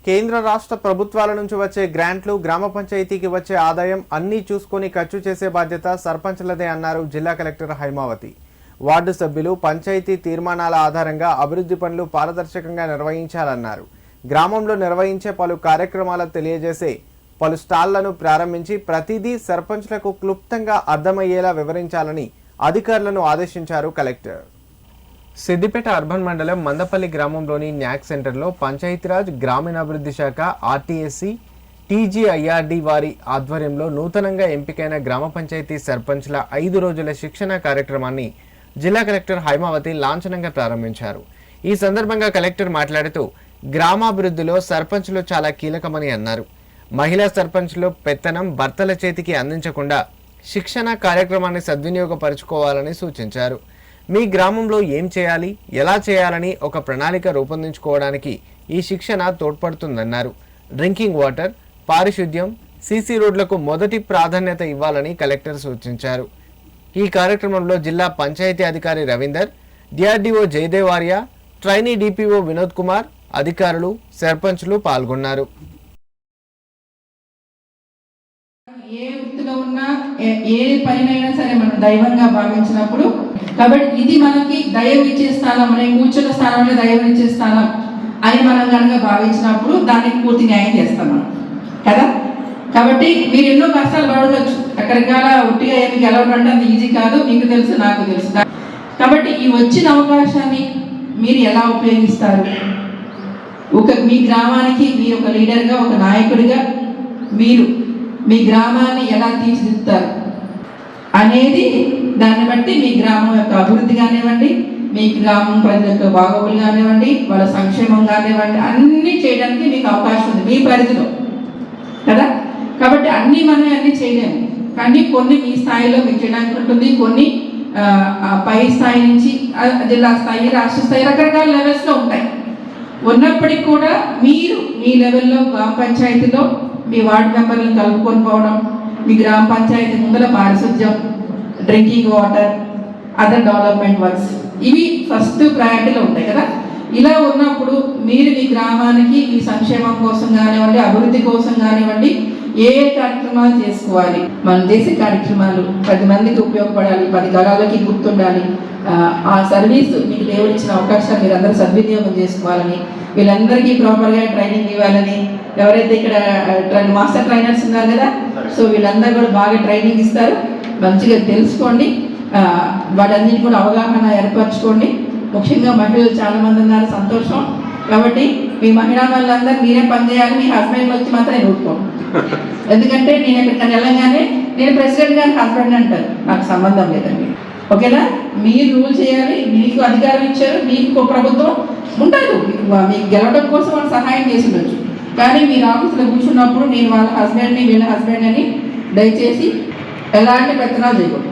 కేంద్ర రాష్ట్ర ప్రభుత్వాల నుంచి వచ్చే గ్రాంట్లు, గ్రామ పంచాయతీకి వచ్చే ఆదాయం అన్నీ చూసుకొని ఖర్చు చేసే బాధ్యత సర్పంచ్లదే అన్నారు జిల్లా కలెక్టర్ హైమావతి. వార్డు సభ్యులు పంచాయతీ తీర్మానాల ఆధారంగా అభివృద్ధి పనులు పారదర్శకంగా నిర్వహించాలన్నారు. గ్రామంలో నిర్వహించే పలు కార్యక్రమాలు తెలియజేసే పలు స్టాళ్లను ప్రారంభించి ప్రతిదీ సర్పంచ్లకు క్లుప్తంగా అర్థమయ్యేలా వివరించాలని అధికారులను ఆదేశించారు కలెక్టర్. సిద్దిపేట అర్బన్ మండలం మందపల్లి గ్రామంలోని న్యాక్ సెంటర్లో పంచాయతీరాజ్ గ్రామీణాభివృద్ధి శాఖ ఆర్టీఎస్సీ టీజీఐఆర్డీ వారి ఆధ్వర్యంలో నూతనంగా ఎంపికైన గ్రామ పంచాయతీ సర్పంచ్ల 5 రోజుల శిక్షణ కార్యక్రమాన్ని జిల్లా కలెక్టర్ హైమావతి లాంఛనంగా ప్రారంభించారు. ఈ సందర్భంగా కలెక్టర్ మాట్లాడుతూ గ్రామాభివృద్ధిలో సర్పంచ్లు చాలా కీలకమని అన్నారు. మహిళా సర్పంచ్లు పెత్తనం భర్తల చేతికి అందించకుండా శిక్షణ కార్యక్రమాన్ని సద్వినియోగపరుచుకోవాలని సూచించారు. మీ గ్రామంలో ఏం చేయాలి, ఎలా చేయాలని ఒక ప్రణాళిక రూపొందించుకోవడానికి ఈ శిక్షణ తోడ్పడుతుందన్నారు. డ్రింకింగ్ వాటర్, పారిశుద్ధ్యం, సీసీ రోడ్లకు మొదటి ప్రాధాన్యత ఇవ్వాలని కలెక్టర్ సూచించారు. ఈ కార్యక్రమంలో జిల్లా పంచాయతీ అధికారి Ravinder, DRDO Jayadevarya, trainee DPO Vinod Kumar, అధికారులు, సర్పంచ్లు పాల్గొన్నారు. ఏ వృత్తిలో ఉన్నా ఏ పనినైనా సరే మనం దైవంగా భావించినప్పుడు, కాబట్టి ఇది మనకి దైవం ఇచ్చే స్థానం, మనం కూర్చున్న స్థానంలో దైవం ఇచ్చే స్థానం అని మనం కనుక భావించినప్పుడు దానికి పూర్తి న్యాయం చేస్తాం మనం కదా. కాబట్టి మీరు ఎన్నో కష్టాలు పడవచ్చు, రకరకాల ఒట్టిగా ఏమి గెలవడం అంటే అంత ఈజీ కాదు, మీకు తెలుసు, నాకు తెలుసు. కాబట్టి ఈ వచ్చిన అవకాశాన్ని మీరు ఎలా ఉపయోగిస్తారు, మీ గ్రామానికి మీరు ఒక లీడర్గా, ఒక నాయకుడిగా మీరు మీ గ్రామాన్ని ఎలా తీర్చిదిద్దుతారు అనేది దాన్ని బట్టి మీ గ్రామం యొక్క అభివృద్ధి కానివ్వండి, మీ గ్రామం ప్రజల యొక్క బాగోగులు కానివ్వండి, వాళ్ళ సంక్షేమం కానివ్వండి, అన్నీ చేయడానికి మీకు అవకాశం ఉంది మీ పరిధిలో కదా. కాబట్టి మనం అన్నీ చేయలేము, కానీ కొన్ని మీ స్థాయిలో మీకు చేయడానికి ఉంటుంది, కొన్ని పై స్థాయి నుంచి జిల్లా స్థాయి, రాష్ట్ర స్థాయి, రకరకాల లెవెల్స్లో ఉంటాయి. ఉన్నప్పటికీ కూడా మీరు మీ లెవెల్లో గ్రామ పంచాయతీలో మీ వార్డు మెంబర్లను కలుపుకొని పోవడం, మీ గ్రామ పంచాయతీ ముందర పారిశుద్ధ్యం, drinking water, other development works, ఇవి ఫస్ట్ ప్రయారిటీలో ఉంటాయి కదా. ఇలా ఉన్నప్పుడు మీరు మీ గ్రామానికి మీ సంక్షేమం కోసం కానివ్వండి, అభివృద్ధి కోసం కానివ్వండి, ఏ కార్యక్రమాలు చేసుకోవాలి, మనం చేసే కార్యక్రమాలు 10 మందికి ఉపయోగపడాలి, 10 తరాలకి గుర్తుండాలి, ఆ సర్వీస్ మీకు దేవుడు ఇచ్చిన అవకాశాలు మీరు అందరూ సద్వినియోగం చేసుకోవాలని, వీళ్ళందరికీ ప్రాపర్గా ట్రైనింగ్ ఇవ్వాలని, ఎవరైతే ఇక్కడ మాస్టర్ ట్రైనర్స్ ఉన్నారు కదా, సో వీళ్ళందరూ కూడా బాగా ట్రైనింగ్ ఇస్తారు, మంచిగా తెలుసుకోండి, వాటన్నిటి కూడా అవగాహన ఏర్పరచుకోండి. ముఖ్యంగా మహిళలు చాలా మంది ఉన్నారు, సంతోషం. కాబట్టి మీ మహిళా వాళ్ళందరూ మీరే పనిచేయాలి, మీ హస్బెండ్ వచ్చి మాత్రం ఊరుకోండి. ఎందుకంటే నేను ఇక్కడ వెళ్ళగానే నేను ప్రెసిడెంట్ గారి హస్బెండ్ అంటారు, నాకు సంబంధం లేదండి, ఓకేనా. మీరు రూల్ చేయాలి, మీకు అధికారం ఇచ్చారు, మీకు ప్రభుత్వం ఉండదు, మీకు గెలవడం కోసం వాళ్ళు సహాయం చేసి ఉండొచ్చు, కానీ మీరు ఆఫీసులో కూర్చున్నప్పుడు నేను వాళ్ళ హస్బెండ్ని వీళ్ళ హస్బెండ్ అని దయచేసి ఎలాంటి పెత్తనాలు చేయకూడదు.